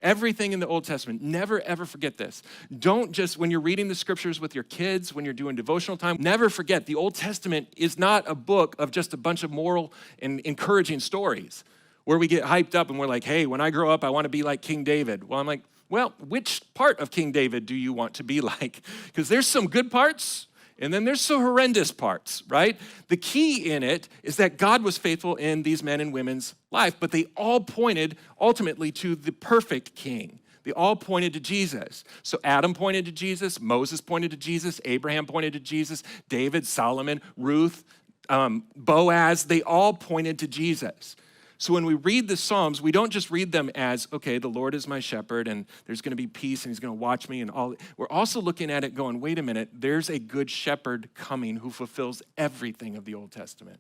Everything in the Old Testament, never ever forget this. Don't just, when you're reading the scriptures with your kids, when you're doing devotional time, never forget the Old Testament is not a book of just a bunch of moral and encouraging stories where we get hyped up and we're like, hey, when I grow up, I want to be like King David. Well, I'm like, well, which part of King David do you want to be like? Because there's some good parts, and then there's some horrendous parts, right? The key in it is that God was faithful in these men and women's life, but they all pointed ultimately to the perfect king. They all pointed to Jesus. So Adam pointed to Jesus, Moses pointed to Jesus, Abraham pointed to Jesus, David, Solomon, Ruth, Boaz, they all pointed to Jesus. So when we read the Psalms, we don't just read them as, okay, the Lord is my shepherd and there's going to be peace and he's going to watch me and all. We're also looking at it going, wait a minute, there's a good shepherd coming who fulfills everything of the Old Testament.